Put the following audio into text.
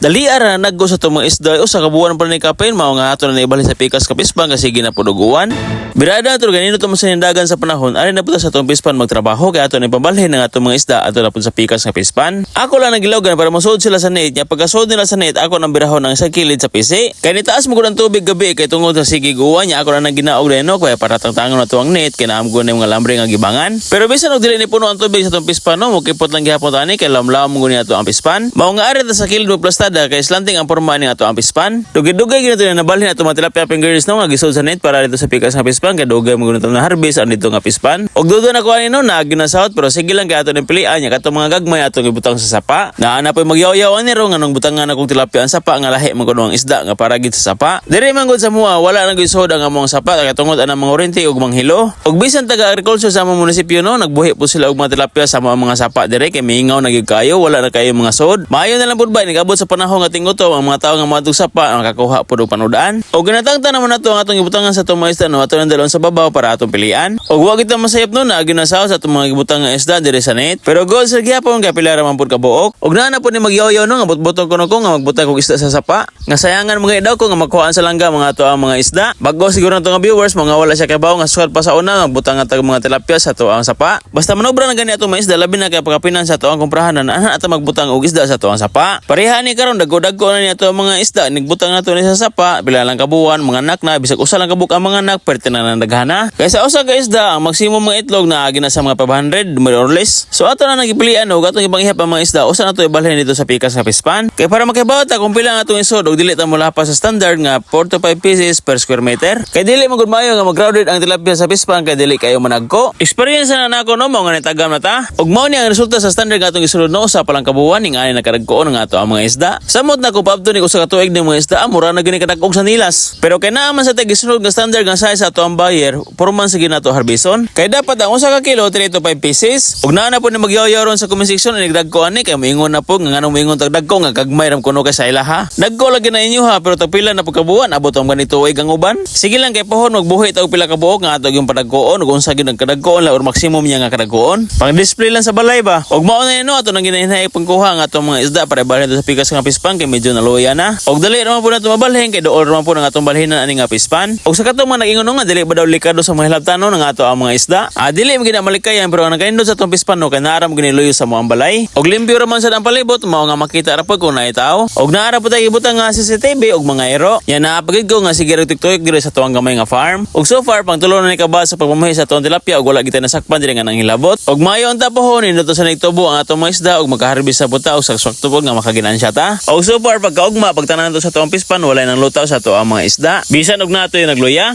Dali ara naggo sa itong mga isda o sa kabuuan pa ni kapain mao nga ato na naibalik sa pikas kapispan kasi ginapuduguan. Birada ato ganino to sa nindagan sa panahon ari na puta sa itong pispan magtrabaho kay ato na ipabalhin ng atong mga isda ato na pud sa pikas nga pispan. Ako lang nagilaw para masud sila sa net nya pagkasud nila sa net ako nang birahon ng isang kilid sa PC. Kay nitaas mo gud ang tubig gabi kay tungod sa sige guwa nya ako lang naginaog deno kaya para tangtangon na to ang net kay naam ko na mga lambre nga gibangan. Pero bisan og dili ni puno ang tubig sa itong pispan no mukipot lang gihapon tani kay lamlam mo niya to ang pispan. Mao nga ari ta sa kilid mo plastada kay slanting ang porma ni ato ang pispan. Dugay-dugay ginato na nabalhin ato mga tilapia fingers no nga gisud sa net para dito sa pikas nga pispan kay dugay mo ginato na harvest ang dito nga pispan. Og dudo na ko ani no na ginasahot pero sige lang kay ato ni pilian nya kato mga gagmay ato ibutang sa sapa. Naana pa magyaw-yaw ani ro nga nang butangan akong tilapia ang sapa nga lahi man kuno ang isda nga para gid sa sapa. Diri man gud sa mua wala na gisod ang among sapa kay tungod anang mga oriente ug manghilo. Og bisan taga agriculture sa among munisipyo no nagbuhi po sila og mga tilapia sa mga sapa diri kay miingaw na gyud kayo wala na kayo mga sod. Maayo na lang pud ba nigabot sa panahon nga tingutom ang mga tawo nga madug sapa ang nakakuha pud og panudaan. Og ginatangtan naman nato ang atong ibutangan sa itong mga isda no ato nang dalon sa babaw para atong pilian. Og wa kita masayop no na ginasaw sa itong mga ibutang nga isda diri sa net. Pero goal sa gyapon kay pila ra man pud kabuok. Og naa na pud ni magyaw-yaw no nga butbuton ko nga magbutang kog isda sa sapa. Nga sayangan mga idaw ko nga magkuhaan sa langga mga ato ang mga isda. Bago siguro nato nga viewers mga wala siya kabaw nga suwat pa sa una magbutang nga tag mga tilapia sa ato ang sapa. Basta manobra na gani ato mga isda labi na kay pagkapinan sa ato ang komprahan na ana ato magbutang og isda sa ato ang sapa. Pareha ni karon dagko-dagko na ni ato mga isda nigbutang nato ni sa sapa pila lang kabuwan mga anak na bisag usa lang kabuk ang mga anak perte na nandaghana. Kaysa usa ka isda ang maksimum mga itlog na agi na sa mga 500 more or less. So ato na nagipilian og atong ibang-ihap ang mga isda usa na to ibalhin dito sa pikas nga pispan. Kay para makibawat ta kung pila nga atong isod og dili ta molapas sa standard nga 4 to 5 pieces per square meter. Kay dili man gud maayo nga mag-crowded ang tilapia sa pispan kay dili kayo managko. Experience na nako no mao nga nitagam na ta. Og mao ni ang resulta sa standard nga atong isulod no usa pa lang kabuwan ning ani nakadagkoon nga ato ang mga isda. Samot na ko paabto ni usa ka tuig ning mga isda mura na gini kadag-og sa nilas. Pero kay naa man sa tag-isulod nga standard nga size sa ato ang buyer purman sige nato harbison. Kay dapat ang usa ka kilo 3 to 5 pieces. Og naa na po ni magyaw-yaw ron sa comment section ni dagko ani kay moingon na po nga nganong moingon tag dagko nga kagmay ram kuno kay sa ilaha. Dagko lagi na inyo ha pero tagpila na pagkabuan abot ang ganito tuig ang uban. Sige lang kay pohon magbuhi ta og pila ka buok nga ato yung padagkoon ug unsa gyud ang kadagkoon la or maximum niya nga kadagkoon. Pang display lang sa balay ba. Og mao na no ato nang ginahinay pangkuha nga atong mga isda para ibalhin sa pikas nga pispan kay medyo naluya na. Og dali ra man po nato mabalhin kay dool ra man po ang atong balhinan ani nga pispan. Og sa katong mga nag-ingon nga dili ba daw likado sa mga hilabtanon nga ato ang mga isda. Dili mo gina malikayan pero ang nagaindot sa atong pispan no kay naara mo giniluyo sa mga balay. Og limpyo ra man sa ang palibot mao nga makita ra pud kung naay tao. Og naara pud tay ibutang nga CCTV og mga aero. Yan naapagid ko nga sige tiktok diri sa tuwang gamay nga farm. Og so far pang tulo na ni kaba sa pagmamahay sa tuwang tilapia og wala kita nasakpan diri nga nang hilabot. Og maayo ang tapohon induto sa nagtubo ang atong mga isda og makaharvest sa buta og sakswakto pud nga makaginansya ta. Og so far pagkaugma pagtanan to sa tuwang pispan wala nang lutaw sa tuwang mga isda. Bisan og nato yung nagluya.